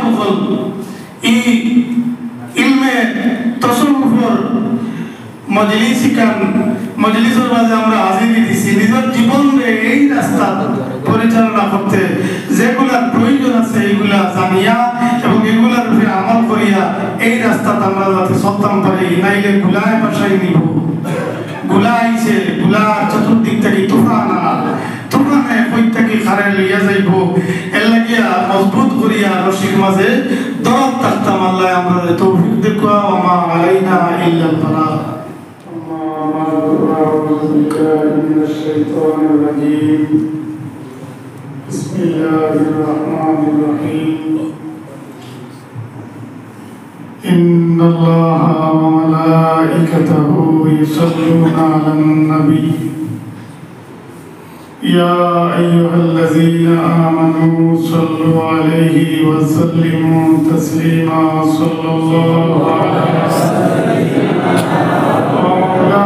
বকল এই ইলমে তসawwufর মজলিসের মাঝে আমরা হাজিরি দিছি নিজের জীবনে এই রাস্তা পরিচালনা করতে যেগুলা প্রয়োজন আছে এইগুলা জানিয়া এবং এগুলার উপরে আমল করিয়া এই রাস্তাতে আমরা যাতে চলতাম পারি, নাইলে গুলায় বাসায় নিব। গুলা আইছে, গুলার চতুর্দিক থেকে তুফানে কই থেকে খারে লইয়া যাইব, এর লাগিয়া মজবুত করিয়া রশির মাঝে দরদ থাকতাম। আল্লাহ আমরা তৌফিক দেখুয়া ওমা আলাইনা ইল্লাল বালাগ। أعوذ بالله من الشيطان الرجيم بسم الله الرحمن الرحيم إن الله وملائكته يصلون على النبي يا أيها الذين آمنوا صلوا عليه وسلموا تسليما صلى الله على سيدنا وعلى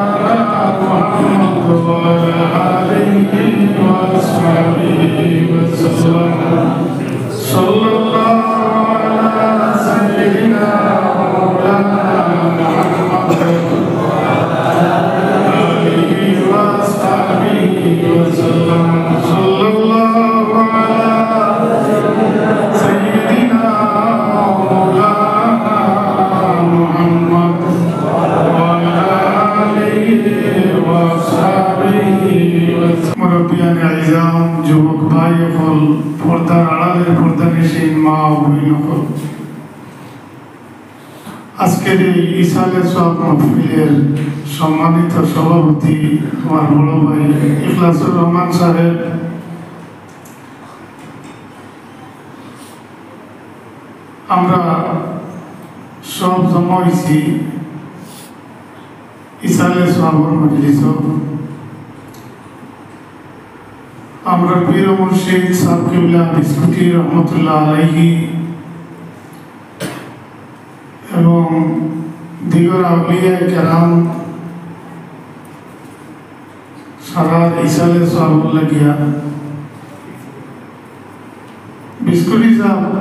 آله وأصحابه وسلم صلى الله على سيدنا مولانا محمد وعلى آله وأصحابه وسلم صلى الله على سيدنا مولانا محمد وعلى آله মুরব্বিয়ান আইজাম, যুবক ভাই হল, পর্দার আড়ালের পর্দানিশীন মা ও বোন হল, আজকের এই ইসালে সওয়াব মাহফিলের সম্মানিত সভাপতি আমার বড় ভাই ইখলাসুর রহমান সাহেব, আমরা সব জমা হয়েছি ইসালে সওয়াবের মজলিস। আমরা পীর ও মুর্শিদ সাহেব কিবলা বিস্কুটি রহমতুল্লাহ আলাইহি এবং দিগর আউলিয়া কেরাম সারা ইসালে সওয়াব লাগিয়া বিস্কুটি সাহেব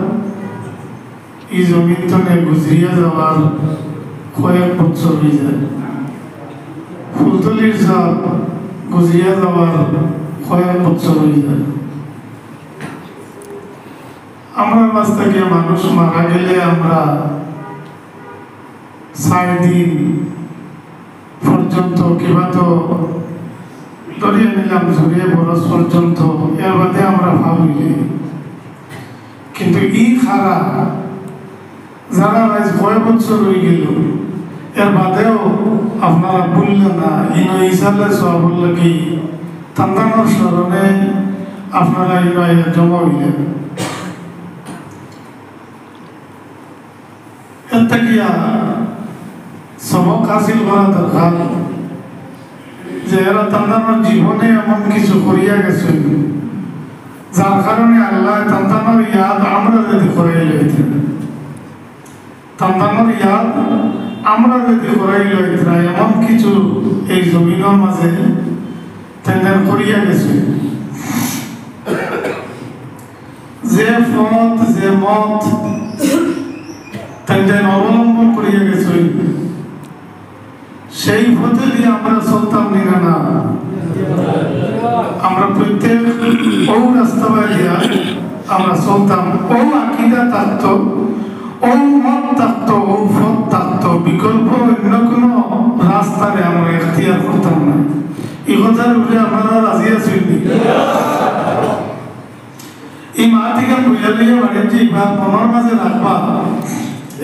এই জমিন তনে গুজরিয়া যাওয়ার কয়েক বছর হয়ে যায়। ফুলতলির সাহেব গুজরিয়া যাওয়ার কয়েক বছর হয়ে যায়। আমরা মাঝ থেকে মানুষ মারা গেলে আমরা 4 দিন পর্যন্ত কিংবা তো ধরিয়ে নিলাম ঝুড়িয়ে বরস পর্যন্ত, এর বাদে আমরা ভাবিলি। কিন্তু ই খারা যারা আজ কয়েক বছর হয়ে গেল এর বাদেও আপনারা বললেন না ইনো ইসালে সওয়াব লাগি তান্দানোর স্মরণে আপনারা এই জমা হইলেন। এর থেকে সবক হাসিল করা দরকার যে এরা তান্দানোর জীবনে এমন কিছু করিয়া গেছে যার কারণে আল্লাহ তান্দানোর ইয়াদ আমরা যদি করাই লইতেন, তান্দানোর ইয়াদ আমরা যদি করাই লইতেন, এমন কিছু এই জমিনের মাঝে তেনার করিয়া গেছে। যে পথ যে মত তেনার অবলম্বন করিয়া গেছে সেই পথে দিয়ে আমরা চলতাম নিনা না। আমরা প্রত্যেক ও রাস্তা দিয়া আমরা চলতাম, ও আকিদা থাকত, ও মত থাকত, ও পথ থাকত, বিকল্প অন্য কোনো রাস্তারে আমরা এখতিয়ার করতাম না। এই কথার উপরে আপনারা রাজি আছেন? এই মা থেকে বুঝা লইয়া বাড়ির বা মনের মাঝে রাখবা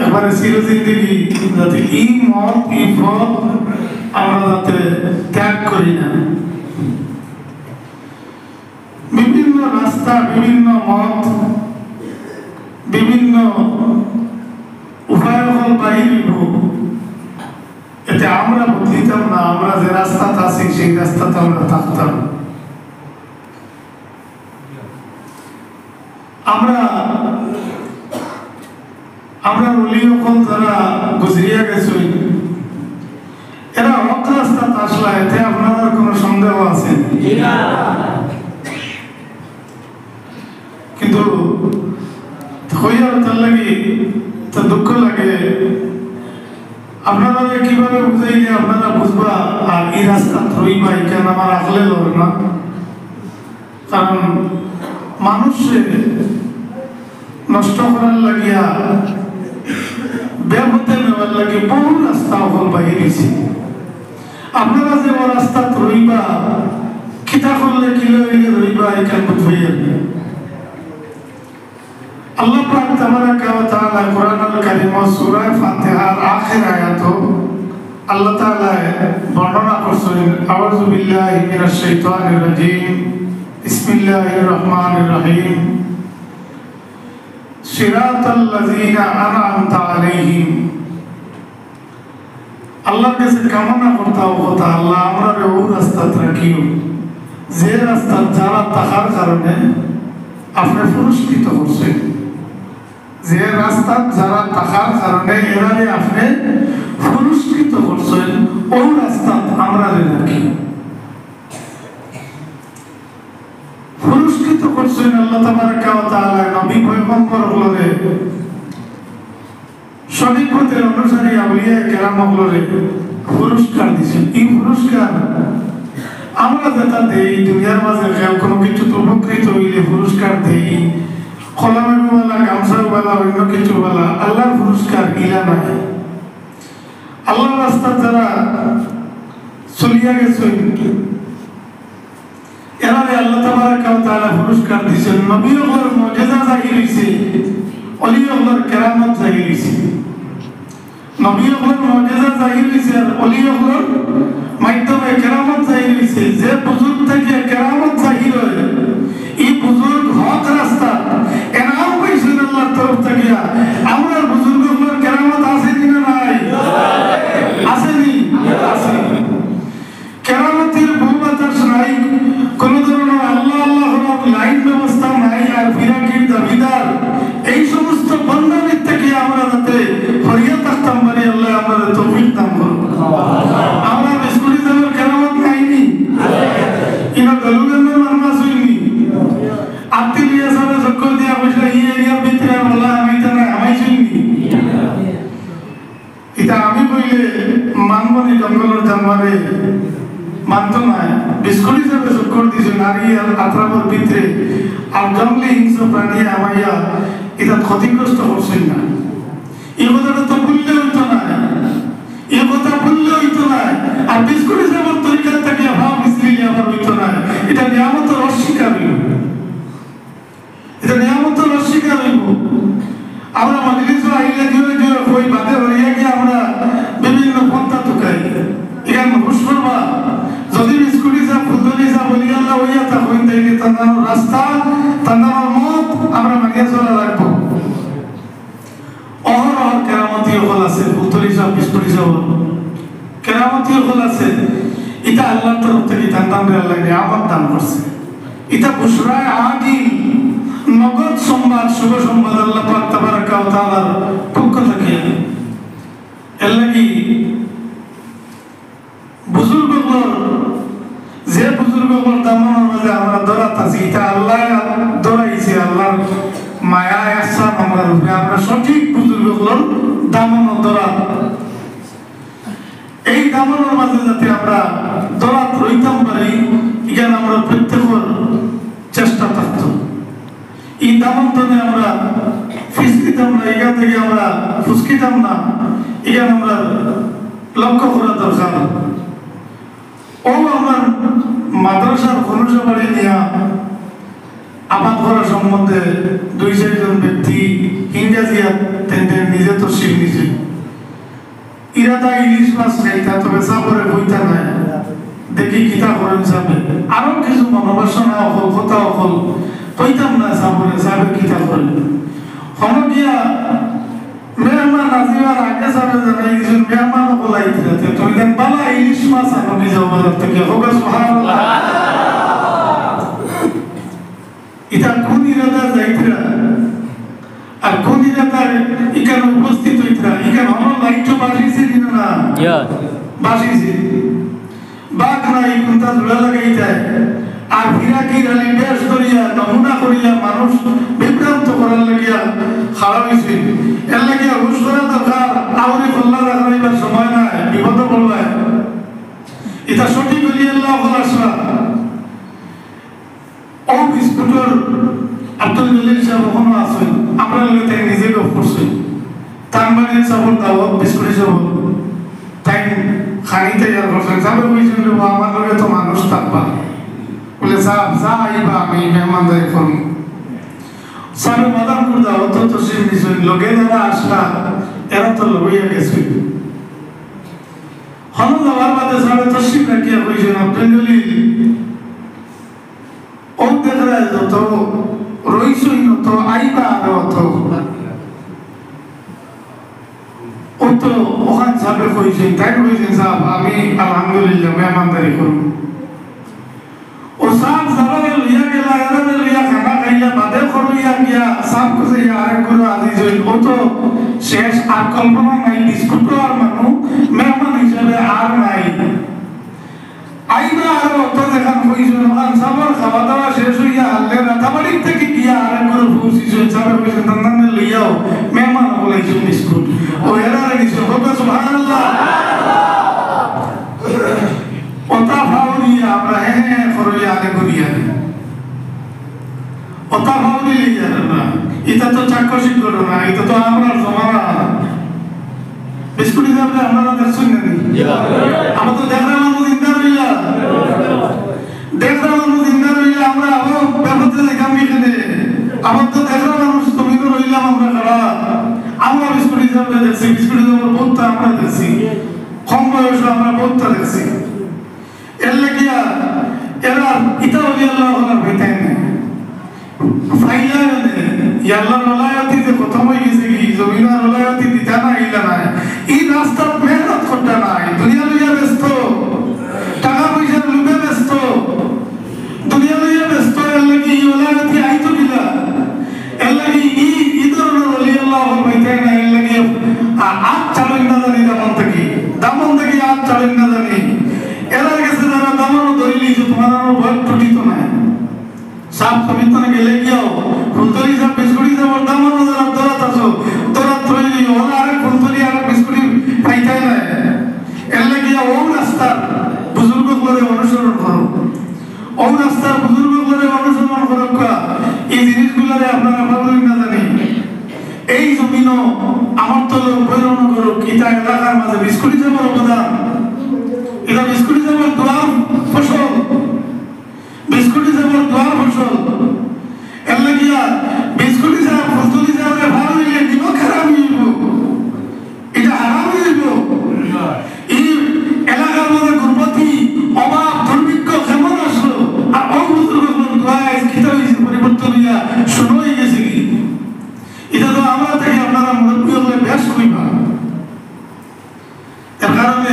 এবারে চিরজিন্দিগি যাতে এই মত এই পথ আমরা যাতে ত্যাগ করি না। বিভিন্ন রাস্তা, বিভিন্ন মত, বিভিন্ন উপায় হল বাহির, এতে আমরা বুঝিতাম না। আমরা যে রাস্তাতে আছি সেই রাস্তাতে আমরা থাকতাম। আমরা ওলি হল যারা গুজরিয়া গেছে এরা হক রাস্তাতে আসলা, এতে আপনাদের কোনো সন্দেহ আছে? কিন্তু হইয়ার তার লাগে তো দুঃখ লাগে আপনারা কিভাবে বুঝাইলে আপনারা বুঝবা আর এই রাস্তা রইবা কেন আমার আসলে লড় না কারণ মানুষে নষ্ট করার লাগিয়া ব্যাপতে নেওয়ার লাগে বহু রাস্তা হল বাইরেছি আপনারা যে ও রাস্তা রইবা খিতা করলে কিলো রইবা এখান বুঝাইয়া আল্লাহ পাক তাবারাকা ওয়া তাআলা কোরআনুল কারীম সূরা ফাতিহার আখির আয়াত আল্লাহ তাআলা বর্ণনা করছেন আউযু বিল্লাহি মিনাশ শাইতানির রাজীম বিসমিল্লাহির রহমানির রহিম সিরাতাল লাযিনা আনআমতা আলাইহিম আল্লাহর কাছে কামনা করতাও কথা আল্লাহ আমরা ওই রাস্তা রাখিও যে রাস্তা যারা থাকার কারণে আপনি পুরস্কৃত করছেন যে রাস্তা যারা থাকার কারণে এরারে আপনি পুরস্কৃত করছেন ওই রাস্তা আমরা রাখি পুরস্কৃত করছেন আল্লাহ তাবারাকা ওয়া তাআলা নবী পয়গম্বর হলরে সঠিক পথের অনুসারী আউলিয়া কেরাম হলরে পুরস্কার দিয়েছেন এই পুরস্কার আমরা যেটা দেই দুনিয়ার মাঝে কোনো কিছু উপকৃত হইলে পুরস্কার দেই খোলামেলা গামছাওয়ালা অন্য কিছু বলা আল্লাহর পুরস্কার ইলা নাই আল্লাহ রাস্তা যারা চলিয়া গেছে এরারে আল্লাহ তাবারাকা ওয়া তাআলা পুরস্কার দিয়েছেন নবীর মুজিজা জাহির হইছে ওলিয়ুল্লাহর কেরামত জাহির হইছে নবীর মুজিজা জাহির হইছে আর ওলিয়ুল্লাহর মাধ্যমে কেরামত জাহির হইছে যে বুজুর্গ থেকে কেরামত জাহির হয় এই বুজুর্গ হক রাস্তা এনাম পাইছেন আল্লাহর তরফ থেকে আমরা বুজুর্গগুলোর কেরামত আছে কিনা নাই আসেনি আছে কেরামতের বহুবাতাস নাই কোন ধরনের আল্লাহ আল্লাহ লাইন ব্যবস্থা নাই আর ফিরাকির দাবিদার এই সমস্ত বন্ধনের থেকে আমরা যাতে হরিয়া থাকতাম পারি আল্লাহ আমাদের তৌফিক দান করুন আমরা বিস্কুটি দেওয়ার কেরামত নাইনি ইনা গলুগন্ধের মানমাস হইনি আত্মীয় সাথে চক্কর দিয়া বসে এই এরিয়ার ভিতরে বলা আমি তো না আমি শুনি এটা আমি কইলে মানবনি জঙ্গলের জানবারে মানতো না বিস্কুট হিসাবে চক্কর দিছে নারী আর আত্রাবর ভিতরে আর জঙ্গলি হিংস্র প্রাণী আমাইয়া এটা ক্ষতিগ্রস্ত করছেন না এই কথাটা তো বললে হইতো না এই কথা বললে হইতো না আর বিস্কুট হিসাবে তরিকার থেকে ভাব মিশিয়ে আবার হইতো না এটা নিয়ামতের অস্বীকার হইল এটা নিয়ামতের অস্বীকার হইব আমরা মজলিস আইলে জোরে জোরে কই বাদে হইয়া গিয়ে আমরা বিভিন্ন পন্থা ঢুকাই এখানে হুশ করবা যদি বিস্কুট হিসাব ফুলদলি হিসাব বলি আল্লাহ হইয়া তা হইন তাইলে তান্দানোর রাস্তা তান্দানোর মত আমরা মানিয়ে চলা রাখবো অহরহ কেরামতি হল আছে ফুলদলি হিসাব বিস্কুট হিসাব কেরামতি হল আছে এটা আল্লাহর তরফ থেকে তান্দানরে আল্লাহ নিয়ামত দান করছে এটা বুশরায়ে আদিল নগদ সংবাদ শুভ সংবাদ আল্লাহ পাক তাবারাকা ওয়া তাআলার পক্ষ থেকে এর লাগি বুজুর্গগুলোর যে বুজুর্গগুলোর দামনের মাঝে আমরা দৌড়াত আছি এটা আল্লাহ দৌড়াইছে আল্লাহর মায়া আহসান আমরা রূপে আমরা সঠিক বুজুর্গগুলোর দামনের দৌড়াত এই দামনের মাঝে যাতে আমরা দৌড়াত রইতাম পারি এখানে আমরা প্রত্যেকের চেষ্টা থাকতো এই দামন্তনে আমরা ফিসকিতাম না এখান থেকে আমরা ফুসকিতাম না এখানে আমরা লক্ষ্য করা দরকার ও আমার মাদ্রাসার খরচা বাড়ি নিয়ে আবাদ করা সম্বন্ধে দুই চারজন ব্যক্তি ইংরেজিয়া নিজে তো শিখ নিছে ইরাদা ইলিশ মাছ খাইতা তবে সাপরে বইতা নাই দেখি কিতা করেন সাবে আরো কিছু মনোবাসনা হল কথা হল কইতাম না সাপরে সাবে কিতা করেন হমকিয়া মেহমান আজিবার আগে সাবে জানাই কিছু মেহমান বলাই দিতে তো ইদান বালা ইলিশ মাছ আমি যাও বাজার থেকে হোগা সুবহানাল্লাহ এটা কোন ইরাদা যাইতরা আর কোন ইরাদা এখানে উপস্থিত হইতরা এখানে আমার লাইট বাজিছে দিনা না বাজিছে বাঘ নাই কোনটা জোড়া লাগাই যায় আর ফিরাকি রালি বেশ করিয়া নমুনা করিয়া মানুষ বিভ্রান্ত করার লাগিয়া খারাপ হয়েছে এর লাগিয়া হুশ করা দরকার আউরি খোল্লা রাখার সময় নাই বিপদ পড়বে এটা সঠিক হলিয়া আল্লাহ আসরা ও বিস্কুটর আব্দুল জলিল সাহেব ওখানে আছেন আমরা লোক তাই নিজে গপ করছি তার মানে সবর দাও বিস্কুট হিসেবে তাই খানি তৈরি করছেন সাহেব বুঝছেন আমার লোকে তো মানুষ থাকবা বলে সাহেব যা আইবা আমি মেহমানদারি করুন সাহেব মাদাম করে দাও তো তো সে নিশ্চয় লোকে যারা আসলা এরা তো লইয়া গেছে হন যাওয়ার বাদে সাহেব তসিব রাখিয়া কইছেন আব্দুল জলিল ও দেখা যত রইছই তো আইবা আরো তো ও তো ওখান সাহেব কইছেন তাই কইছেন সাহেব আমি আলহামদুলিল্লাহ মেহমানদারি করুন ও সাহেব সাহেব লিয়া গেলা এরা লিয়া খানা খাইলা বাদে করইয়া গিয়া সাহেব কইছে আরে গুরু আজিজ হইল ও তো শেষ আর কল্পনা নাই বিস্কুট আর মানু মেহমান হিসেবে আর নাই আইবা আরো তো দেখান কইছেন ওখান সাহেব খাওয়া দাওয়া শেষ হইয়া হাললে রাতাবাড়ি থেকে গিয়া আরে গুরু পৌঁছিছে সাহেব কইছেন তন্দানে লিয়াও মেহমান বলাইছে বিস্কুট ও এরা নিছে হবে সুবহানাল্লাহ ওটা ভাউরিয়া আমরা হ্যাঁ করইয়া আগে করিয়া ওটা ভাউরি লিয়া না এটা তো চাকরি করো না এটা তো আমরা জমানা বিস্কুট হিসাবে আপনারা দেখছেন না আমরা তো দেখলাম আমরা জিন্দা রইলা দেখলাম আমরা জিন্দা রইলা আমরা আবার ব্যাপারটা দেখাম এখানে আমার তো দেখলাম মানুষ তুমি তো রইলাম আমরা খারাপ আমরা বিস্কুট হিসাবে দেখছি বিস্কুট হিসাবে বহুতটা আমরা দেখছি কম বয়সে আমরা বহুতটা দেখছি এর লাগিয়া এরা ইতা হলি আল্লাহ ওনার ভেতাই নেই ফাইলা ইয়াল্লাহ রলায়তি যে প্রথম হয়ে গেছে কি জমিনা রলায়তি দিতা না ইলা না এই রাস্তার মেহনত করতে নাই দুনিয়া লইয়া ব্যস্ত টাকা পয়সা লুবে ব্যস্ত দুনিয়া লইয়া ব্যস্ত এর লাগি এই রলায়তি আইতো দিলা এর লাগি এই ধরনের হলি আল্লাহ ভেতাই না এর লাগি আজ চালুন না জানি দামন থেকে আজ চালুন না জানি এরা গেছে যারা দামানো ধরিলি যে তোমার ভয় টুটিত নাই সাপ সমিতনে গেলে গিয়াও ফুলতলি সাপ বিস্কুটি সাপ দামানো যারা দরাত আছো দরাত ধরিলি ওরা আরেক ফুলতলি আরেক বিস্কুটি পাইতাই নাই এলে গিয়া ও রাস্তার বুজুর্গ করে অনুসরণ করো ও রাস্তার বুজুর্গ করে অনুসরণ করো এই জিনিসগুলোরে আপনারা ভাবলেন না জানি এই জমিনও আমার তো লোক বৈরণ করুক এটা এলাকার মাঝে বিস্কুটি সাপের অবদান এটা বিস্কুট হিসাবে দোয়ার ফসল বিস্কুট হিসাবে দোয়ার ফসল এর লাগিয়া বিস্কুট হিসাবে ফসল হিসাবে ভালো হইলে দিব খারাপ হইব এটা হারাম হইব এই এলাকার মধ্যে গুরবতী অভাব দুর্ভিক্ষ কেমন আসলো আর অবুজুর্গ দোয়ায় খিতা হয়েছে পরিবর্তন হইয়া শুরু হয়ে গেছে কি এটা তো আমরা থেকে আপনারা মুরব্বী হলে বেশ কইবা এর কারণে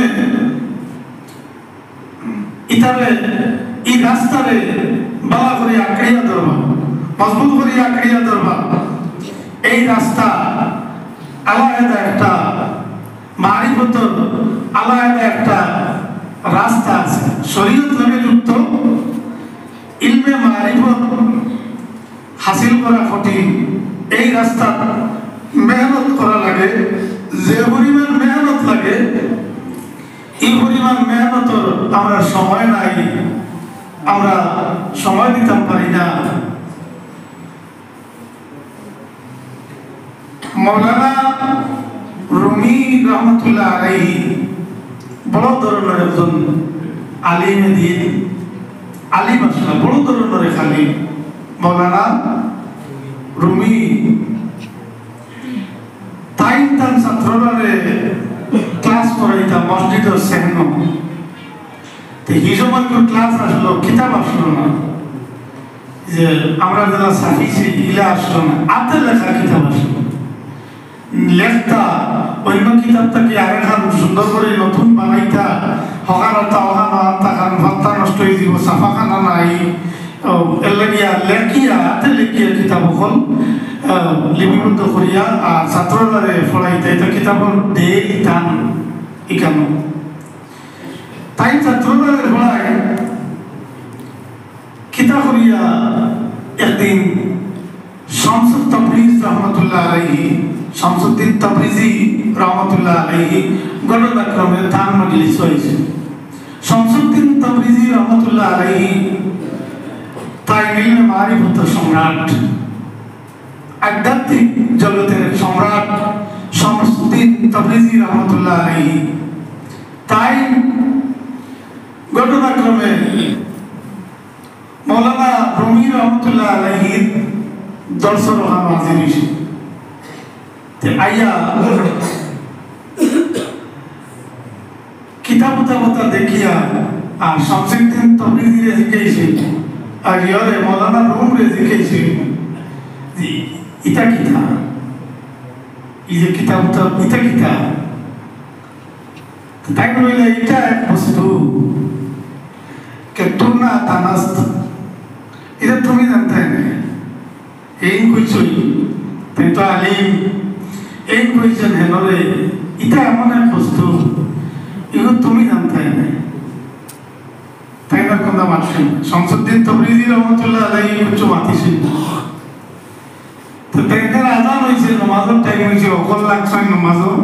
ইতারে এই রাস্তারে বালা করে আঁকড়িয়া ধরবা মজবুত করে আঁকড়িয়া ধরবা এই রাস্তা আলাদা একটা মারিফতর আলাদা একটা রাস্তা আছে শরীয়ত নামে যুক্ত ইলমে মারিফত হাসিল করা কঠিন এই রাস্তা মেহনত করা লাগে যে পরিমাণ মেহনত লাগে এই পরিমাণ মেহনত আমরা সময় নাই আমরা সময় দিতে পারি না মৌলানা রুমি রহমতুল্লাহ আলাইহি বড় ধরনের একজন আলিমে দিন আলিম আসলে বড় ধরনের খালি মৌলানা রুমি তাই তার ছাত্ররা ক্লাস করাইতাম মসজিদের সেহন এই সময় কেউ ক্লাস আসলো কিতাব আসলো না যে আমরা যারা সাফিসি ইলা আসলো না আতে লেখা কিতাব আসলো লেখতা অন্য কিতাবটাকে আরেকখান সুন্দর করে নতুন বানাইতা হকানতা অহানতা খান ভত্তা নষ্ট হয়ে যাব সাফাখানা নাই এর লাগিয়া লেখিয়া হাতে লেখিয়া কিতাব হল লিপিবদ্ধ করিয়া আর ছাত্ররা পড়াইতে এটা কিতাবর দে ইতান ইকানো তাই ছাত্ররা পড়ায় কিতা করিয়া একদিন শামসুদ তাবরিজ রহমতুল্লাহ আলাইহি, শামসুদ্দিন তাবরিজি রহমতুল্লাহ আলাইহি ঘটনাক্রমে তার মজলিস হয়েছে। শামসুদ্দিন তাবরিজি রহমতুল্লাহ আলাইহি তাই ইলমে মারিফতের সম্রাট, আধ্যাত্মিক জগতের সম্রাট শামসুদ্দিন তাবরিজি রহমতুল্লাহ আলাইহি তাই ঘটনাক্রমে মৌলানা রুমি রহমতুল্লাহ আলাইহির দর্শন হাজির হয়েছে। আইয়া কিতাব দেখিয়া আর শামসুদ্দিন তাবরিজিরে শিখাইছে, আর ইয়ারে মৌলানা রুমরে শিখাইছে যে ইটা কিতা, এই যে কিতাব ইটা কিতা। তাই বলে এটা এক বস্তু কে তুনা তানাস্ত, এটা তুমি জানতে না, এই কইছই তুই তো আলিম, এই কইছেন হেনরে এটা এমন এক বস্তু এগুলো তুমি জানতে না। তাই না কথা মানছেন শামসুদ্দিন তাবরিজি রহমতুল্লাহ আলাইহি কিছু মাতিছেন। তো তাইদের আজান হয়েছে, নামাজের টাইম হয়েছে, অকল লাগছে নামাজও।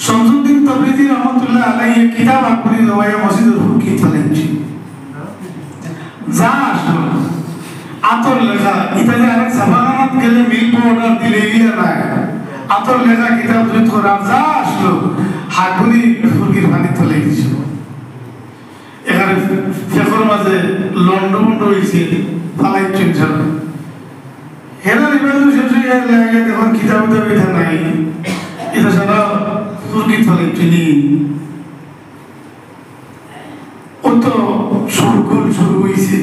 শামসুদ্দিন তাবরিজি রহমতুল্লাহ আলাইহি কিতাব আকুরি দেওয়ায় মসজিদের হুকি চালাইছে। যা আসলো আতর লেখা, এটা যে আরেক সাবানাত গেলে মিল্ক অর্ডার দিলে এগুলো নাই, আতর লেখা কিতাব জুত করা যা আসলো হাগুনি হুকির পানি চলে গেছিল। এখানে ফেকর মাঝে লন্ডমন্ড হয়েছে ফালাই চলছিল। হেরা নির্বাচন শেষ হয়ে গেলে দেখুন কিতাব এটা নাই, এটা সারা হুকি চলে চিনি। ও তো শুরু হয়েছে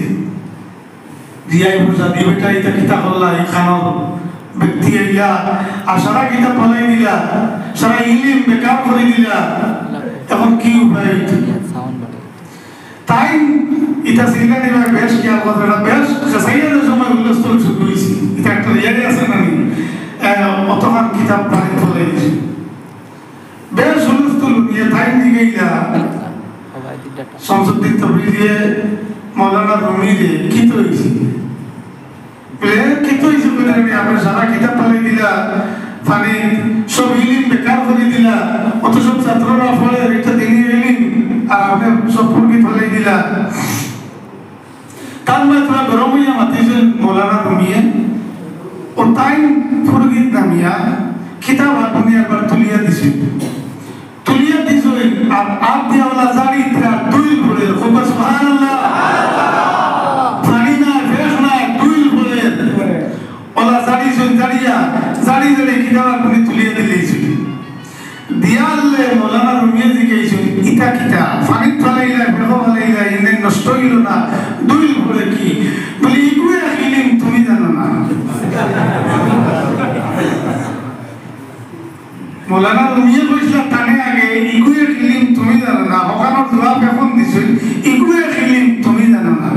রিয়াই বুঝা দিয়ে বেটা এটা কিতা করলা, এখানোর ব্যক্তি আইলা আর সারা কিতাব ফলাই দিলা, সারা ইলিম বেকার করে দিলা, এখন কি উপায়? তাই এটা সিঙ্গা নিবা বেশ কি আর কথা বেশ সাইয়াদের সময় উল্লেখ শুরু হয়েছে। এটা একটা রিয়াই আছে না অতখান কিতাব বাড়ি ফলাই দিয়েছে বেশ হুলস্থুল নিয়ে তাই দিকে শামসুদ্দিন তাবরিজি মৌলানা রুমিরে কি তো হয়েছে আপনার সারা কিতাব ফলাই দিলা, মানে সব ইলিম বেকার করে দিলা, অত সব ছাত্ররা ফলে এটা দিনই ইলিম আর আপনি সব ফুরকি ফলাই দিলা। তার মাত্রা গরম হইয়া মাতিছেন মৌলানা রুমিয়ে, ও তাই ফুরগিত নামিয়া কিতাব আপনি একবার তুলিয়া দিছে, তুলিয়া দিছ আর আপ দিয়াওয়ালা জাড়ি আর দুই ভরে খুব সুবহানাল্লাহ, পানি না ফেস না দুই ভরে ওলা জাড়ি জাড়িয়া জাড়ি জাড়ি কিতাব আপনি তুলিয়া দিলেইছে। দিয়ালে মৌলানা রুমিয়ে জিজ্ঞাসা ইটা কিতা পানি ফলাইলা বেগো ফলাইলা ইনে নষ্ট হইল না দুই ভরে কি বলি ইগুয়ে ইলিম তুমি জানো না। মৌলানা রুমিয়ে কইছিল তানে আগে ইগুয়ে ইলিম তুমি জানো না, ওখানোর জবাব এখন দিছিল ইগুয়ে ইলিম তুমি জানো না।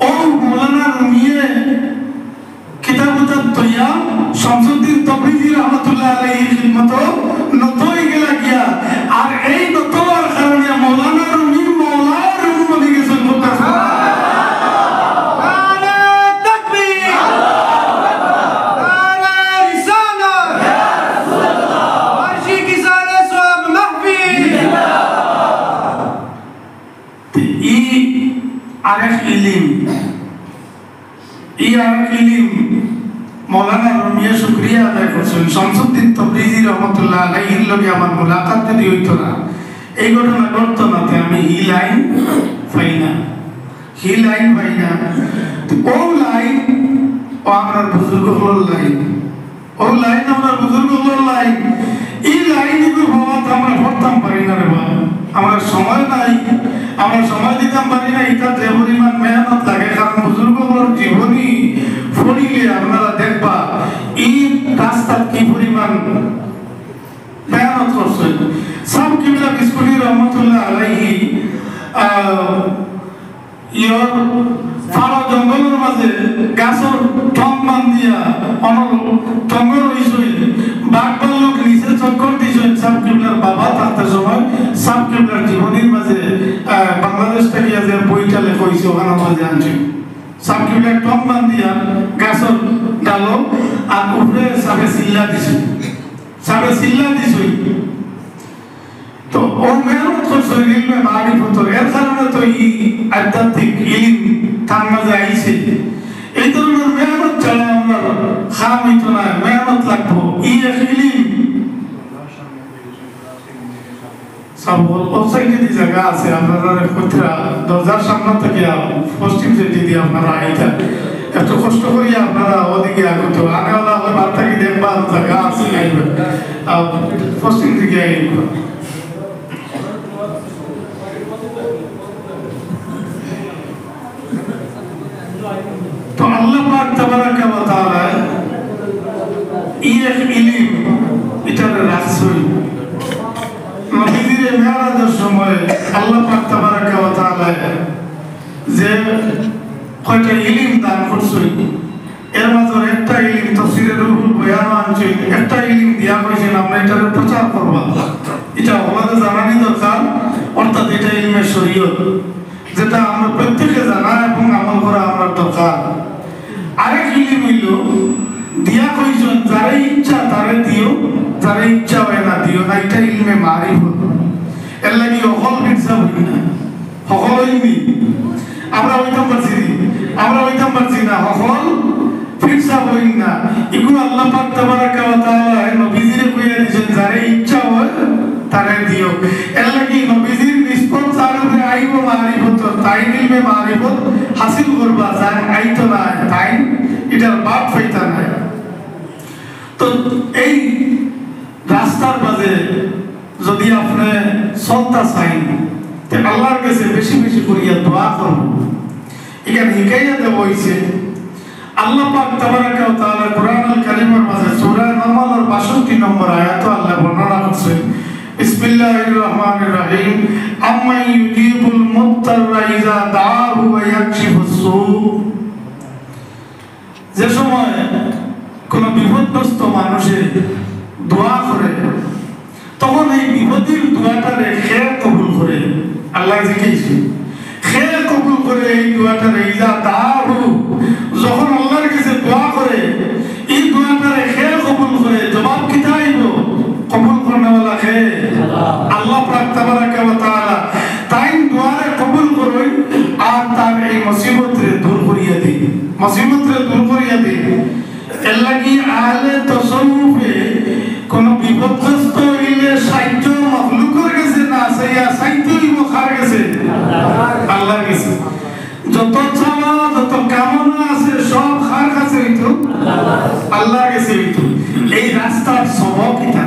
ও মৌলানা রুমিয়ে কিতাবুত তৈয়া শামসুদ্দিন তাবরিজি রহমতুল্লাহ আলাইহির খিদমত নতই গেলা গিয়া, আর এই নতর কারণে মৌলানা রুমি মৌলার রুম বলে গেছেন। মৌলানা রুমিয়া শুকরিয়া আদায় করছেন। শামসুদ্দিন তাবরিজি রহমতুল্লাহ আলাইহির লগে আমার মুলাকাত যদি হইতো না, এই ঘটনা ঘটতো না, আমি হি লাইন পাই না। ও লাইন ও আমার বুজুর্গ হল লাইন, ও লাইন আমরা বুজুর্গ হল লাইন, এই লাইন হওয়া আমরা পড়তাম পারি না রে বাবা, আমার সময় নাই, আমরা সময় দিতাম পারি না। এটা যে পরিমাণ মেহনত লাগে, কারণ বুজুর্গর জীবনী পড়িলে আপনারা দেখবা এই রাস্তা কি পরিমাণ মেহনত করছে। সব কিবলা বিস্কুটি রহমতুল্লাহ আলাইহি ইয়র ফাড়া জঙ্গলের মাঝে গাছর ঠং মান দিয়া অনর টঙ্গর হইছই, বাঘ ভাল্লুক নিচে চক্কর দিছই। সব কিবলার বাবা থাকতে সময় সব কিবলার জীবনীর মাঝে বাংলাদেশ থেকে আর উপরে সাবে সিল্লা দিছই তো ও মেহনত করছে ইলমে মারিফত এর কারণে তো এই আধ্যাত্মিক ইলম তার মাঝে আইছে এই ধরনের মেহনত ছাড়া আমরা খাম হইতো না মেহনত লাগবো এই ইলম সব ওসাইডে যে জায়গা আছে আপনারা কোথা দরজার সামনে থেকে পশ্চিম সাইডে দিয়ে আপনারা আইতা এত কষ্ট করি আপনারা ওদিকে আগত আগাওয়ালা হলে বার্তাকে দেখবা জায়গা আছে আইবে পশ্চিম দিকে আইবে তো আল্লাহ পাক তাবারাকা ওয়া তাআলা এই ইলম এটার রাসূল নবীদের মেরাজের সময় আল্লাহ পাক তাবারাকা ওয়া তাআলা যে কয়টা ইলম দান করছেন এর মাঝে একটা ইলম তাফসীরের রুহুল বয়ান আনছে একটা ইলম দিয়া কইছেন আমরা এটার প্রচার করব এটা আমাদের জানানি দরকার অর্থাৎ এটা ইলমে শরীয়ত যেটা আমরা প্রত্যেকে জানা এবং আমল করা আমার দরকার আরেক ইলম হইল দিয়া কইছেন যারা ইচ্ছা তারে দিও যারা ইচ্ছা হয় না দিও না এটা ইলমে মারিফত এর লাগি অকল বিরসা হই না সকল হইনি আমরা হইতাম পারছি না সকল ফিরসা হই না এগুলো আল্লাহ পাক তাবারাকা ওয়া তাআলা নবীজিরে কইয়া দিয়েছেন যারা ইচ্ছা হয় তারে দিও এর লাগি নবীজির নিসবত তার উপরে আইব মারিফত তাই ইলমে মারিফত হাসিল করবা যার আইতো না তাই এটার বাপ হইতা না তো এই রাস্তার মাঝে যদি আপনি সত্তা চাইন তে আল্লাহর কাছে বেশি বেশি করিয়া দোয়া করুন এখানে হিকাইয়া দেওয়া হয়েছে আল্লাহ পাক তাবারাকা ওয়া তাআলা কোরআনুল কারীমের মাঝে সূরা নামলের 62 নম্বর আয়াত আল্লাহ বর্ণনা করেছেন বিসমিল্লাহির রহমানির রহিম আম্মা ইউজিবুল মুত্তারা ইযা দাআহু ওয়া ইয়াকশিফুস সূ যে সময় কোন বিপদগ্রস্ত মানুষের দোয়া করে তখন এই বিপদের দোয়াটারে খেয়ে কবুল করে আল্লাহ জিজ্ঞেস খেয়ে কবুল করে এই দোয়াটারে ইজা দাহু যখন আল্লাহর কাছে দোয়া করে এই দোয়াটারে খেয়ে কবুল করে জবাব কি চাইব কবুল করনেওয়ালা খেয়ে আল্লাহ পাক তাবারাকা ওয়া তাআলা তাই দোয়ারে কবুল করই আর তার এই মুসিবতরে দূর করিয়া দেই এর লাগি আহলে তাসাউফে কোন বিপদগ্রস্ত হইলে সাহায্য মাখলুকের কাছে না চাইয়া সাহায্যই মুখার কাছে আল্লাহর কাছে যত চাওয়া যত কামনা আছে সব কার কাছে হইতো আল্লাহর কাছে হইতো এই রাস্তার স্বভাব কিটা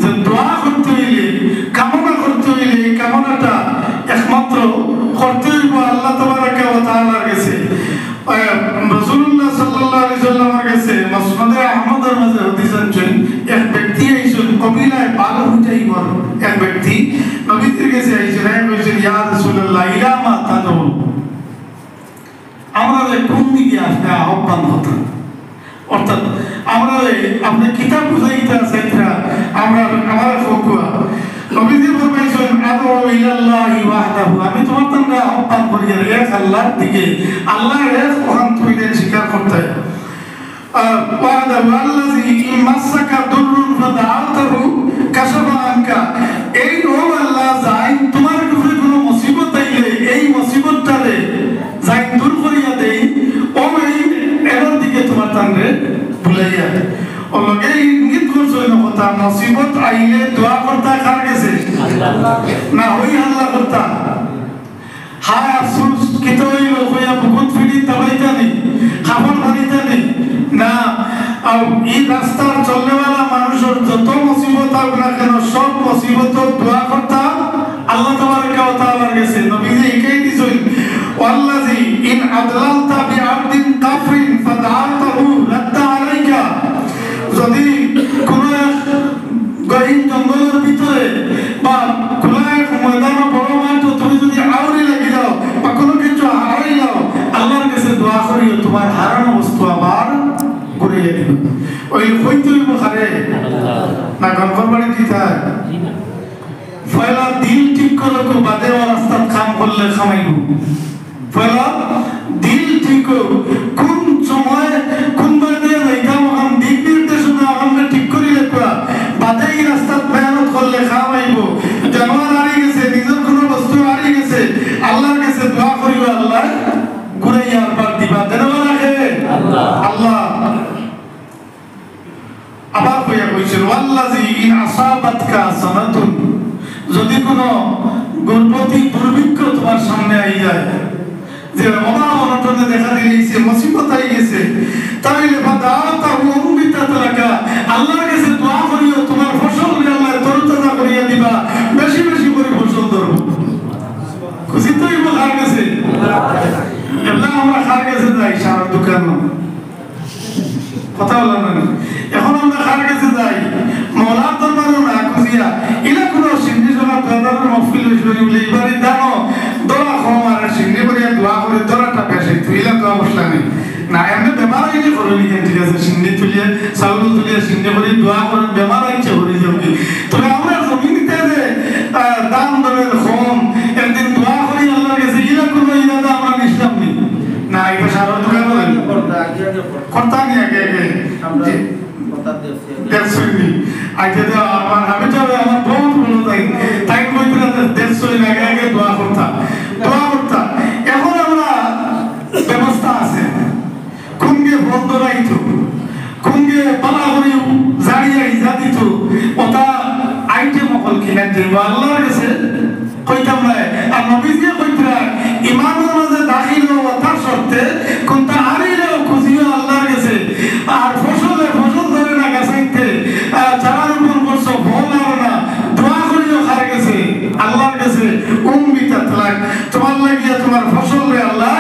যে দোয়া করতে হইলে কামনা করতে হইলে এই কামনাটা একমাত্র করতে হইব আল্লাহ তাবারাকা ওয়া তাআলার কাছে রাসূলুল্লাহ সাল্লাল্লাহু আলাইহি ওয়াসাল্লামের কাছে মুসনাদে আহমদের মাঝে হাদিস আছেন এক ব্যক্তি আইছেন কবিলায় পাগল হইতাই বল এক ব্যক্তি নবীর কাছে আইছেন আর কইছেন ইয়া রাসূলুল্লাহ ইলা মা তাদু আমরা কোন দিকে আসতে আহ্বান হতো অর্থাৎ আমরা আপনি কিতাব বুঝাইতে চাইতা আমরা আমার ফকুয়া নবীজি ফরমাইছেন আদু ইলাল্লাহি ওয়াহদাহু আমি তোমার তন্দে আহ্বান করি এক আল্লাহর দিকে আল্লাহর এক ওখান তুইলে স্বীকার করতে ওয়াহদাহু আল্লাযী মাসাকা দুররুন ফাদাআতাহু কাশাফা আনকা এই ও আল্লাহ যাই তোমার উপরে কোনো মুসিবত আইলে এই মুসিবতটারে যাই দূর করিয়া দেই ও এই এর দিকে তোমার তন্দে ভুলাইয়া ও লগে ইঙ্গিত করছো না কথা মুসিবত আইলে দোয়া করতে কার কাছে না হই আল্লাহ করতা হায় আফসোস কিতো হইল কইয়া বহুত ফিরি তাবাইতা নি খাবার বানিতা নি না এই রাস্তার চলনেওয়ালা মানুষের যত মুসিবত হোক না কেন সব মুসিবত দোয়া করতা আল্লাহ তাবারাকা ওয়া তাআলার কাছে নবীজি একাই দিছেন ওয়াল্লাযী ইন আদলালতা বিআবদিন কাফরিন ফাদাআতাহু রাদ্দা আলাইকা যদি কোন গহীন জঙ্গলের ভিতরে বা খোলা এক ময়দানে বড় মাঠ তুমি যদি আউরি লাগি যাও বা কোনো কিছু হারাই যাও আল্লাহর কাছে দোয়া করিও তোমার হারানো বস্তু আবার ঘুরিয়ে দিবে ওই কইতেই হারে না গনগন বাড়ি দিতে ফয়লা দিল ঠিক করে কো বাদে রাস্তা কাম করলে খামাইব ফয়লা দিল ঠিক কোন সময় কোন বাদে যাইতাম ওয়াল্লাযী ইন আসাবাতকা সানাতুন, যদি কোনো গর্ভবতী দুর্ভিক্ষ তোমার সামনে আই যায়, যে অভাব অনটনে দেখা দিয়েছে, মুসিবত আই গেছে, তাইলে ফাদাতাহু উম্মিতাত লাকা, আল্লাহর কাছে দোয়া করিও তোমার ফসল আল্লাহ তরতাজা করিয়া দিবা, বেশি বেশি করে ফসল ধরো। খুশি তো ইবো খার গেছে এবার আমরা খার গেছে যাই সার দোকান কথা বললাম না, এখন আমরা খার গেছে যাই মৌলার দরবারও না খুঁজিয়া এলা কোনো সিন্ধি সভা দরবারের মহফিল হইছিল বলে এবারে জানো দোয়া কম আর সিন্ধি করিয়া দোয়া করে দোয়াটা বেশি তুই এলা দোয়া বসলা নেই না, এমনি বেমার হইলে করো নি, ঠিক আছে সিন্ধি তুলিয়া চাউল তুলিয়া সিন্ধি করে দোয়া করেন, বেমার হইছে হয়ে যাবে। তবে আমরা জমিনিতে যে দাম দরের কম একদিন দোয়া করি আল্লাহর কাছে এলা কোনো ইরাদা আমরা নিশ্চিত নেই না, এটা সারা দোকান করতা নি আগে আগে দেখছনি আগে তো আমি তো আমার বহুত ভালো তাই কইছিল দেখছনি আগে আগে দোয়া করতা। এখন আমরা ব্যবস্থা আছে কোনকে বন্ধ রাইতো, কোনকে পালা করি জাড়িয়া ইজা দিত, ওটা আইটেম অকল কিনা দিব আল্লাহর কাছে কইতাম না। আর নবীজি কইতরা ইমানের মাঝে দাখিল হওয়া তার শর্তে কোনটা আরিলেও খুঁজিও আল্লাহর কাছে, আর ফসল ধরে না গাছাইতে চারার উপর করছো ফল আর না দোয়া করিও খার গেছে আল্লাহর কাছে উম্মিতাত লাক, তোমার লাগিয়া তোমার ফসল রে আল্লাহ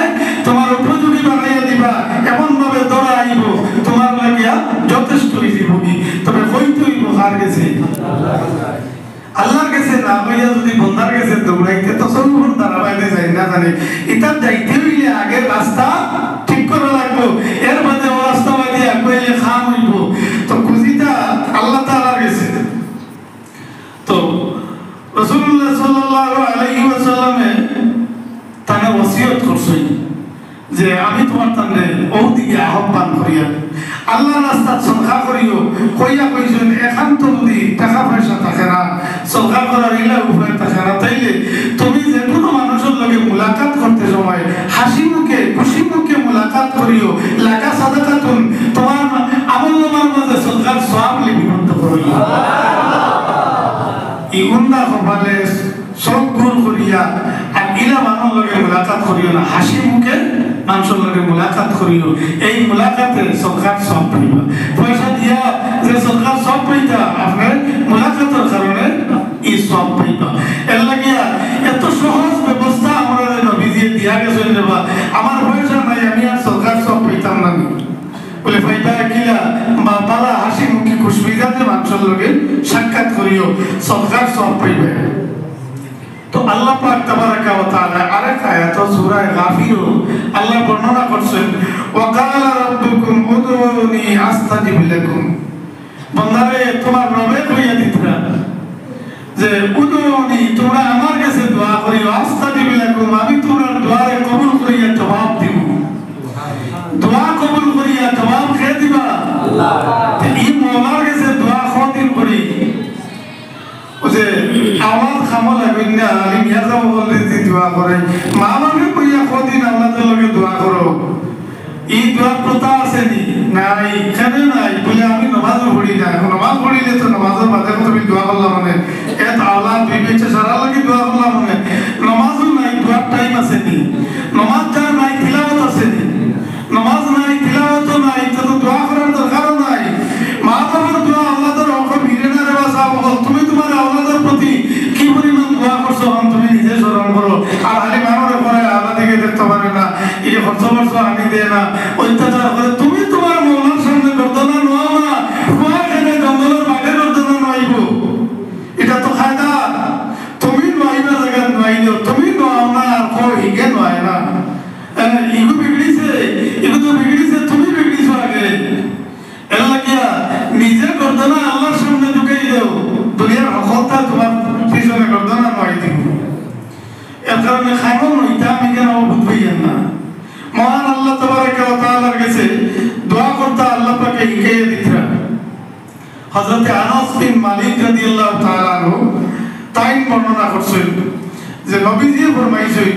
তোমার উপযোগী বানাইয়া দিবা, এমন ভাবে দৌড়া আইব তোমার লাগিয়া যথেষ্ট হইব। তবে হইতে হইব খার গেছে আল্লাহর কাছে না হইয়া যদি বন্ধার কাছে দৌড়াইতে তো সর্বক্ষণ দাঁড়াবাইতে যাই না জানি ইতার যাইতে হইলে আগে রাস্তা ঠিক করা লাগবো, এর মধ্যে ও রাস্তা বাদে আগুয়াইলে খাম হইব। তো খুঁজিটা আল্লাহ তাআলার কাছে। তো রাসূলুল্লাহ সাল্লাল্লাহু আলাইহি ওয়াসাল্লামে তাকে ওসিয়ত করছেন যে আমি তোমার তানে ওদিকে আহ্বান করিয়া আল্লাহর রাস্তা সদকা করিও, কইয়া কইছেন একান্ত যদি টাকা পয়সা থাকে না সদকা করার ইলা উপায় থাকে না, তাইলে তুমি যে কোনো মানুষের লগে মুলাকাত করতে সময় হাসি মুখে খুশি মুখে মুলাকাত করিও, লাকা সাদাকাতুন তোমার আমলনামার মাঝে সদকার সওয়াব লিপিবদ্ধ করিও। ইগুন্ডা কপালে সব গুণ করিয়া আর ইলা মানুষ লগে মুলাকাত করিও না, হাসি মুখে মানুষের লগে মুলাকাত করিও, এই মুলাকাতে সরকার সব পাইবা। পয়সা দিয়া যে সরকার সব পাইতা আপনার মুলাকাতের কারণে এই সব পাইবা। এর লাগিয়া এত সহজ ব্যবস্থা আমরা নবীজি দিয়া গেছেন দেবা, আমার পয়সা নাই আমি আর সরকার সব পাইতাম না বলে ফাইদা কিলা বা পালা হাসি মুখে খুশমিজাজে মানুষের লগে সাক্ষাৎ করিও, সরকার সব পাইবে। তো আল্লাহ পাক তাবারাকা ওয়া তাআলা আরেক আয়াত সূরা গাফির আল্লাহ বর্ণনা করছেন ওয়া ক্বালা রাব্বুকুম উদউনি আস্তাজিব লাকুম, বান্দারে তোমার রবে কইয়া দিতরা যে উদউনি তোমরা আমার কাছে দোয়া করিও, আস্তাজিব লাকুম আমি তোমার দোয়ারে কবুল করিয়া জবাব দিব। দোয়া কবুল করিয়া জবাব কে দিবা? আল্লাহ। এই মওলার কাছে দোয়া খতিন করি ওজে আওয়াজ খামো লাগবে না, আমি মিয়াজা বললে যে দোয়া করে মা বাবা কইয়া খতিন আল্লাহর লগে দোয়া করো, এই দোয়া প্রথা আছে নি নাই কেন নাই বলে আমি নামাজ পড়ি না, নামাজ পড়িলে তো নামাজের বাদে তুমি দোয়া করলাম মানে এত আওলাদ বিবেচে সারা লাগে দোয়া করলাম মানে নামাজও নাই, দোয়ার টাইম আছে নি, নামাজ যার নাই তিলাওয়াত আছে নি, নামাজ নাই তিলাওয়াতও নাই তো দোয়া করার দরকার নাই। মা বাবার দোয়া আল্লাহর রহমত ভিড়ে না রে বাসা বল, তুমি তোমার আওলাদের প্রতি কি পরিমাণ দোয়া করছো তুমি নিজে স্মরণ করো। আর আলি মানুষের পরে আল্লাহ দিকে দেখতে পারে না, এই খরচ বর্ষ আমি দেয় না, অত্যাচার করে তুমি তোমার মৌলার সামনে গর্দনা নোয়াও না, কুয়া খেলে জঙ্গলের বাঘের গর্দনা নোয়াইব, এটা তো খায়দা। তুমি নোয়াইবা জায়গা নোয়াইলেও তুমি নোয়াও না আর কো হিগে নোয়াই না, ইগো বিগড়িছে, ইগো তো বিগড়িছে তুমি বিগড়িছো আগে। এর লাগিয়া নিজে গর্দনা আল্লাহর সামনে ঢুকাই দেও, দুনিয়ার হকলটা তোমার পিছনে গর্দনা নোয়াই দিব। এর কারণে খাইব নইতা আমি কেন বুঝবইয়েন না। মহান আল্লাহ তাবারাকা ওয়া তাআলার কাছে দোয়া করতে আল্লাহ পাকে শিখাইয়া দিতরা। হযরত আনাস বিন মালিক রাদিয়াল্লাহু তাআলা আনহু তাই বর্ণনা করছেন যে নবীজি ফরমাইছেন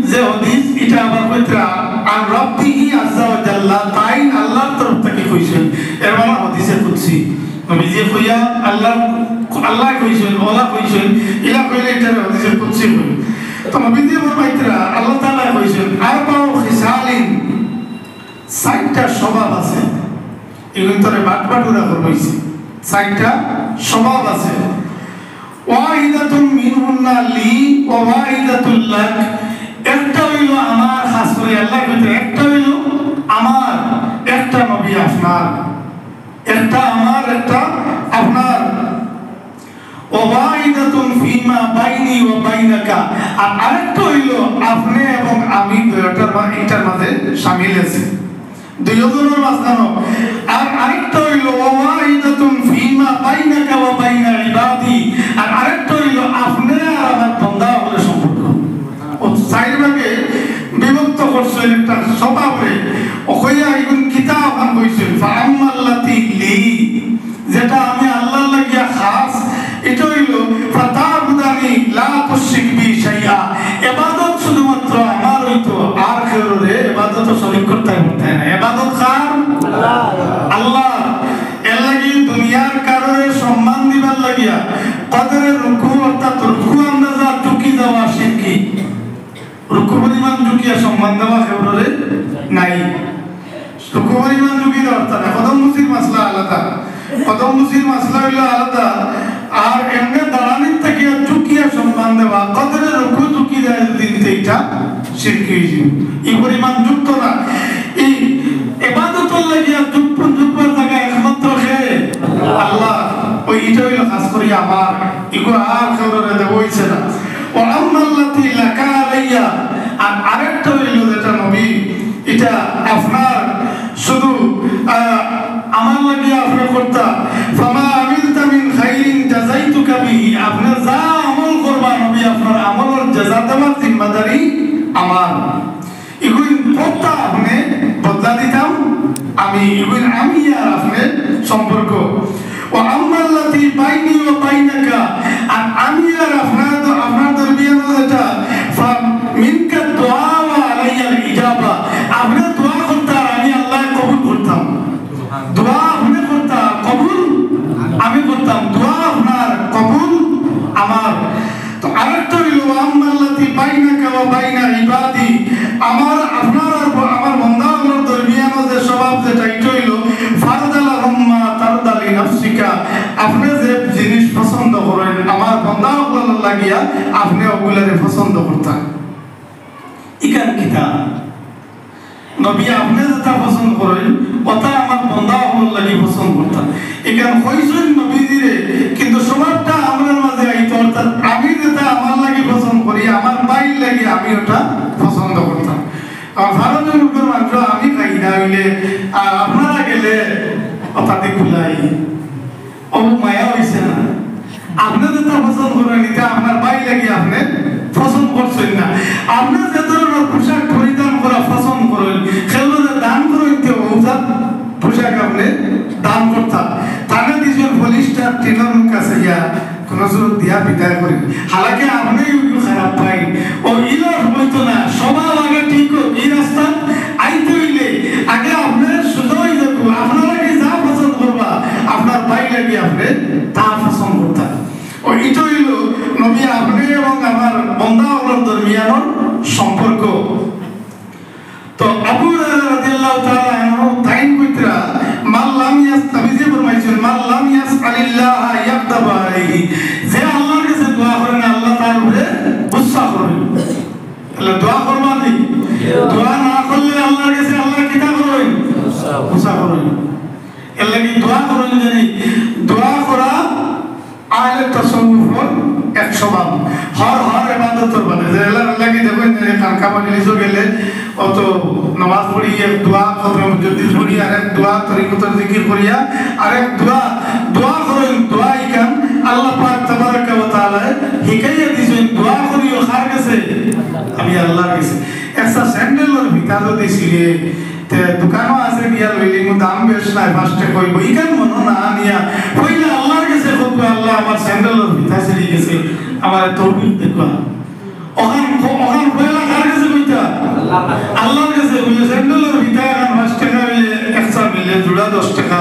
যে হাদিস এটা আবার কইতরা আর রাব্বিহি আযজা ওয়া জাল্লা তাই আল্লাহর তরফ থেকে কইছেন। এর মানে হাদিসে কুদসি নবীজি কইয়া আল্লাহ কইছেন ওলা কইছেন ইলা কইলে এটা হাদিসে কুদসি কই তো নবীজি ফরমাইতরা আল্লাহ তাআলা কইছেন আরবাউ খিসালিন 60টা স্বভাব আছে এগুলো তোরে বাটবাটুরা করবইছে 60টা স্বভাব আছে ওয়াহিদাতুন মিনহুন্না লি ওয়া ওয়াহিদাতুল লাক একটা হইল আমার খাস করে আল্লাহ কইতে একটা হইল আমার একটা নবী আপনার একটা আমার একটা আপনার ওয়াহিদাতুন ফিমা বাইনি ওয়া বাইনাকা আর আরেকটা হইল আপনি এবং আমি দুইটার মাঝে শামিল আছে দুইজনের মাঝখানে আর আরেকটা হইল ওয়াহিদাতুন ফিমা বাইনাকা ওয়া বাইনা ইবাদি আর আরেকটা হইল আপনি আর আমার বান্দা হলে সম্পর্ক ও চার ভাগে বিভক্ত করছেন একটা স্বভাবে ওকইয়া ইবন কিতাব আন কইছেন ফাআম্মাল্লাতি লি যেটা আমি আল্লাহর লাগিয়া খাস এটা হইল ফাতাবুদানি লা তুশরিক বি শাইআ ইবাদত শুধুমাত্র আমার হইতো আর কারোরে ইবাদত শরীক করতে হয় না ইবাদত কার আল্লাহ এর লাগি দুনিয়ার কারোরে সম্মান দিবার লাগিয়া কদরে রুকু অর্থাৎ রুকু আমরা যা টুকি দেওয়া শিখি রুকু পরিমাণ টুকিয়া সম্মান দেওয়া কারোরে নাই রুকু পরিমাণ টুকি দেওয়া অর্থাৎ কদম মুসির মাসলা আলাদা কদম মুসির মাসলা হইল আলাদা আর এমনি দাঁড়ানির থেকে টুকিয়া সম্মান দেওয়া কদরে রুকু টুকি দেয় যদি এইটা শিরক হয়ে যাবে এই পরিমাণ যুক্ত না এই ইবাদতের লাগিয়া যুগপর জায়গা একমাত্র কে আল্লাহ ওই এটা হইল খাস করি আমার এগুলো আর কাউরে দেব হইছে না ও আম্মাল্লাতি লাকা আলাইয়া আর আরেকটা হইল যেটা নবী এটা আপনার শুধু আমার লাগিয়া আপনি করতা ফামা আমিলতা মিন খাইরিন জাযাইতুকা বিহি আপনি যা আমল করবা নবী আপনার আমলের জাযা দেওয়ার জিম্মাদারি আমার এগুলো প্রত্যা আপনি বদলা দিতাম আমি এগুলো আমি আর আপনি সম্পর্ক ও আম্মাল্লাতি বাইনি ওয়া বাইনাকা আর আমি আর আপনার দরমিয়ান যেটা মিনকা দুআ ওয়া আলাইয়া ইজাবা আপনি দোয়া করতে আমি আল্লাহ কবুল করতাম দোয়া আপনি করতা কবুল আমি করতাম দোয়া আপনার কবুল আমার তো আরেকটা হইল আম্মাল্লাতি বাইনাকা ওয়া বাইনা ইবাদি আমার আপনার আর আমার বান্দা আমার দরমিয়ান যে স্বভাব যেটা এটা হইল ফারদালাহুম মা তারদালি নাফসিকা আপনি যে জিনিস পছন্দ করেন আমার বান্দা আল্লাহর লাগিয়া আপনি ওগুলারে পছন্দ করতেন ইকান কিতাব নবী আপনি যেটা পছন্দ করেন ওটা আমার বান্দা আল্লাহর লাগি পছন্দ করতেন ইকান কইছেন নবীজিরে কিন্তু স্বভাবটা আমাদের মাঝে আইতো অর্থাৎ আমি যেটা আমার লাগি পছন্দ করি আমার বাইর লাগি আমি ওটা পছন্দ করতাম আর ভারতের উপর মাত্র আমি খাই না হইলে আর আপনারা গেলে ওটাতে খুলাই ও মায়া হইছে না আপনি যেটা পছন্দ করেন এটা আপনার বাইর লাগি আপনি পছন্দ করছেন না আপনি যে ধরনের পোশাক পরিধান করা পছন্দ করেন সেগুলো দান করেন কেউ পোশাক আপনি দান করতাম তাহলে নিজের পলিশটার টেনের কাছে গিয়া কোন সুযোগ দিয়া বিদায় করেন হালাকি আপনি খারাপ পাই ও ইলার হইতো না সবার আগে ঠিক এই রাস্তা আইতে হইলে আগে আপনার সোজা হয়ে যাবো আপনার আগে যা পছন্দ করবা আপনার বাইক লাগে আপনি তা পছন্দ করতাম ও এটা হইল নবী আপনি এবং আমার বান্দা আল্লাহর দরমিয়ানের সম্পর্ক তো আবু হুরায়রা রাদিয়াল্লাহু তাআলা আনহু তাইন কইতরা মাল্লাম ইয়াস্তাবিজি ফরমাইছেন মাল্লাম ইয়াসআলিল্লাহ ইয়াকদাবা আলাইহি যে আল্লাহর কাছে দোয়া করেন আল্লাহ তার উপরে গুসা করেন তাহলে দোয়া করবা না দোয়া না করলে আল্লাহর কাছে আল্লাহ কি তা করেন গুসা করেন এর লাগি দোয়া করেন জানি দোয়া করা আহলে তাসাউফের এক স্বভাব হর ইবাদতের বলে যে আল্লাহর লাগি দেখেন যে কারকা মজলিসে গেলে অত নামাজ পড়িয়ে দোয়া করে যদি পড়ি আর এক দোয়া তরিকতের জিকির করিয়া আর এক দোয়া করেন দোয়া ইকান আল্লাহ পাক তাবারাকা ওয়া তাআলা হিকাইয়া দিছেন দোয়া করিও কার কাছে আমি আল্লাহর কাছে একটা স্যান্ডেলের ভিতরে দিছিলে তে দোকানও আছে গিয়া লইলি মু দাম বেশ নাই ফাস্টে কইব ইকান মনো না নিয়া কইলা আল্লাহর কাছে কইব আল্লাহ আমার স্যান্ডেলের ভিতরে চলে গেছে আমার তৌফিক দেখবা ওখান কইলা কার কাছে কইতা আল্লাহর কাছে বলে স্যান্ডেলের ভিতরে এখন 5 টাকা মিলে 100 মিলে জোড়া 10 টাকা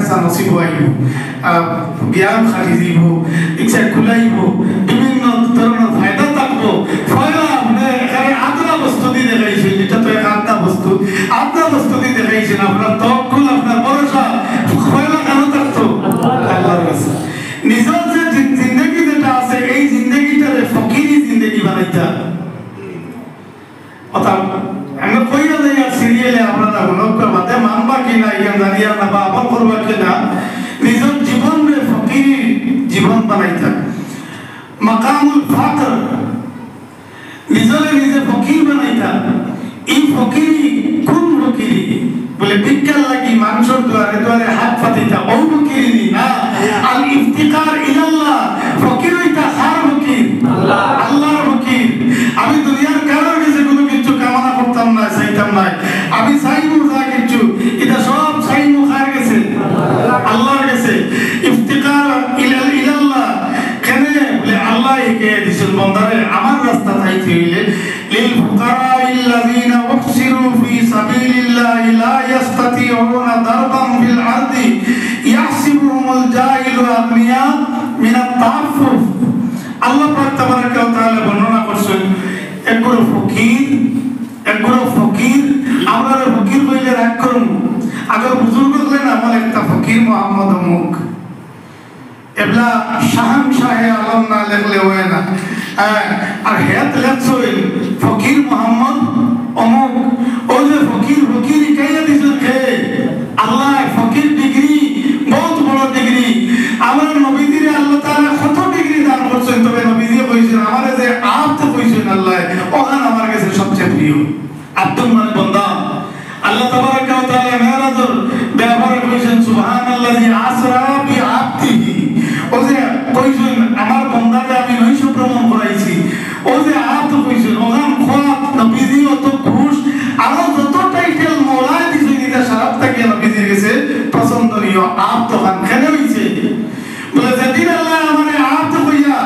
ফয়সা নসিব হইব জ্ঞান খালি দিব ইচ্ছা খুলাইব বিভিন্ন ধরনের ফায়দা থাকবো ফয়লা আপনি এখানে আদরা বস্তু দিয়ে দেখাইছেন এটা তো এক আদরা বস্তু দিয়ে দেখাইছেন আপনার তওয়াক্কুল আপনার ভরসা ফয়লা কেন থাকতো আল্লাহর কাছে নিজের যে জিন্দগি যেটা আছে এই জিন্দগিটারে ফকিরি জিন্দগি বানাইতা অর্থাৎ আমরা কইয়া যাই আর সিরিয়ালে আপনারা মনকে মাঝে মানবা কিনা ইয়া জানিয়া না বা আমল করবা কিনা নিজের জীবনে ফকিরি জীবন বানাইতা মাকামুল ফাকর নিজে ফকির বানাইতা এই ফকিরি কোন ফকিরি বলে বিজ্ঞান লাগি মানুষের দ্বারে দ্বারে হাত পাতিতা ও ফকিরি না আল ইফতিকার ইলাল্লাহ ফকির হইতা হার ফকির আল্লাহর ফকির আমি দুনিয়ার কারোর কাছে কোনো কিছু কামনা করতাম না চাইতাম না আমি চাইবো যা কিছু এটা সব চাইবো কার কাছে আল্লাহর কাছে ইফতিকার ইলাল্লাহ কেন বলে আল্লাহ একে দিছেন বন্দারে আমার রাস্তা তাইতে হইলে লিল ফুকারাইল্লাযিনা উহসিরু ফি সাবিলিল্লাহি লা ইস্তাতিউনা দারবান ফিল আরদি ইয়াহসিবুহুমুল জাহিলু আগনিয়া মিনাত তাআফফুফ আল্লাহ পাক তাবারাকা ওয়া তাআলা বর্ণনা করছেন একগুলো ফকির আমরা ফকির কইলে রাগ করব আগে বুজুর্গ হলেন আমার একটা ফকির মোহাম্মদ অমুক এবলা শাহে আলম না লেখলে হয় না আর হেত লেখছই ফকির মোহাম্মদ অমুক ও যে ফকির কাইয়া দিছেন কে আল্লাহ ফকির ডিগ্রি বহুত বড় ডিগ্রি আমার নবীজিরে আল্লাহ তাআলা কত ডিগ্রি দান করছেন তবে নবীজি কইছেন আমারে যে আব্দ কইছেন আল্লাহ ওখান আমার কাছে সবচেয়ে প্রিয় আব্দুল মানে বান্দা আল্লাহ তাবারাকা ওয়া তাআলা মেরাজের ব্যাপারে কইছেন সুবহানাল্লাযী আসরা বিআবদিহি ও যে কইছেন আমার বান্দাকে আমি নৈশ ভ্রমণ করাইছি ও যে আব্দ কইছেন ওখান খোয়াত নবীজি অত খুশ আর যত টাইটেল মওলায় দিছেন এটা সারাপ থেকে নবীজির কাছে পছন্দনীয় আব্দ খান কেন হইছে বলে যেদিন আল্লাহ আমারে আব্দ কইয়া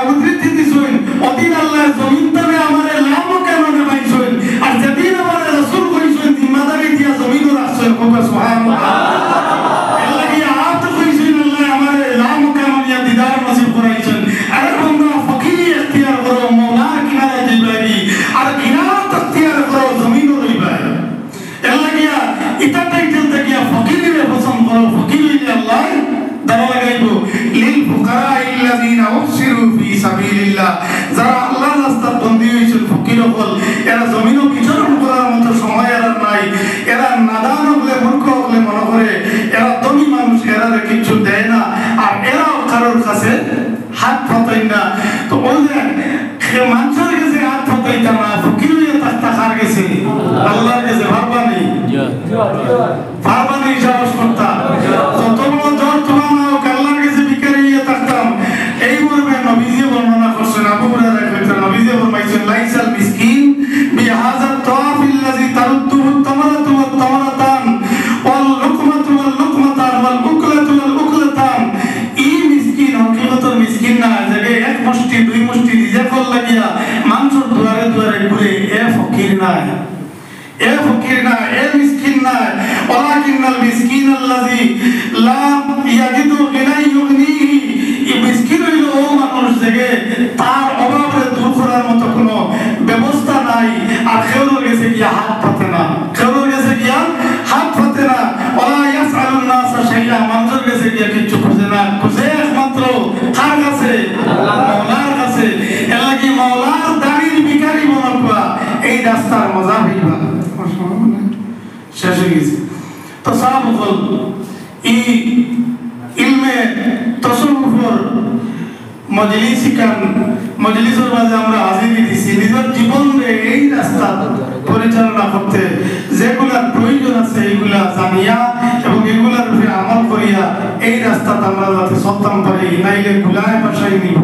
উদ্ধৃতি দিছেন ওদিন আল্লাহ জমিন তলে আমারে লাম কেন নেবাইছেন আর যেদিন আমারে রাসূল কইছেন জিম্মাদারি দিয়া জমিনও রাখছেন কোকা সুবহানাল্লাহ আল্লাহ কি আব্দ কইছেন আল্লাহ আমারে লাম কেন নিয়া দিদার নসিব করাইছেন আরে বান্দা ফকিরি ইখতিয়ার করো মওলার কিনারে যাইবারি আর কিনারত ইখতিয়ার করো জমিনও লইবারি আল্লাহ গিয়া ইটা টাইটেল দেখিয়া ফকিরিরে পছন্দ করো ফকির হইলে আল্লাহ দাওয়া লাগাইবো লিল ফুকারাইল্লাযিনা উহসিরু ফি সাবিলিল্লাহ যারা আল্লাহর রাস্তায় বন্দী হইছেন ফকির হল এরা জমিনও বিচরণ করার মতো সময় এরা নাই এরা নাদান হলে মূর্খ হলে মনে করে এরা ধনী মানুষ এরা কিছু দেয় না আর এরাও কারোর কাছে হাত পাতাই না তো ওই যে মানুষের কাছে হাত পাতাইতা না ফকির হইয়া তাকার গেছে আল্লাহর কাছে ভাববানি সাহস করতা যত বড় জ্বর তোমার আল্লাহর কাছে ভিখারি হইয়া থাকতাম এই মর্মে নবীজি বর্ণনা করছেন আবু হুরায়রা কইতেন নবীজি ফরমাইছেন লাইসাল মিসকিন বিহাযা তাওয়াফিল্লাযী তারুদ্দুহু তামারাতু ওয়াত তামারাতান ওয়াল লুকমাতু ওয়াল লুকমাতান ওয়াল উকলাতু ওয়াল উকলাতান এই মিসকিন হকিকতর মিসকিন না যে এক মুষ্টি দুই মুষ্টি নিজে কল লাগিয়া মানুষের দুয়ারে দুয়ারে ঘুরে এ ফকির না এ মিসকিন না ওয়ালাকিনাল মিসকিনাল্লাযী লা ইয়াজিদু গিনা ইউগনিহি এই মিসকিন হইল ও মানুষ যে তার অভাবে দূর করার মতো কোনো ব্যবস্থা নাই আর কেউর কাছে গিয়া হাত পাতে না ওয়ালা ইয়াসআলুন নাসা শাইআ মানুষের কাছে গিয়া কিছু খুঁজে না খুঁজে একমাত্র কার কাছে মাওলার কাছে এলাকি মাওলার দাঁড়ির ভিখারি বনবা এই রাস্তার মজা হইবা শেষ হয়ে গেছে তো সাহাবুল এই ইলমে তাসাউফর মজলিসের মাঝে আমরা হাজিরি দিছি নিজের জীবনে এই রাস্তা পরিচালনা করতে যেগুলা প্রয়োজন আছে এইগুলা জানিয়া এবং এগুলার উপরে আমল করিয়া এই রাস্তাতে আমরা যাতে চলতাম পারি নাইলে গুলায় পাশাই নিব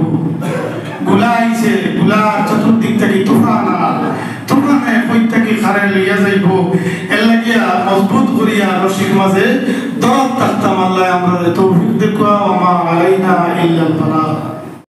গুলা আইছে গুলার চতুর্দিক থেকে তুফানে কই থেকে খারে লইয়া যাইব এর লাগিয়া মজবুত করিয়া রশির মাঝে দরদ থাকতাম আল্লাহ আমরা তৌফিক দেখুয়া ওয়া মা আলাইনা ইল্লাল বালাগ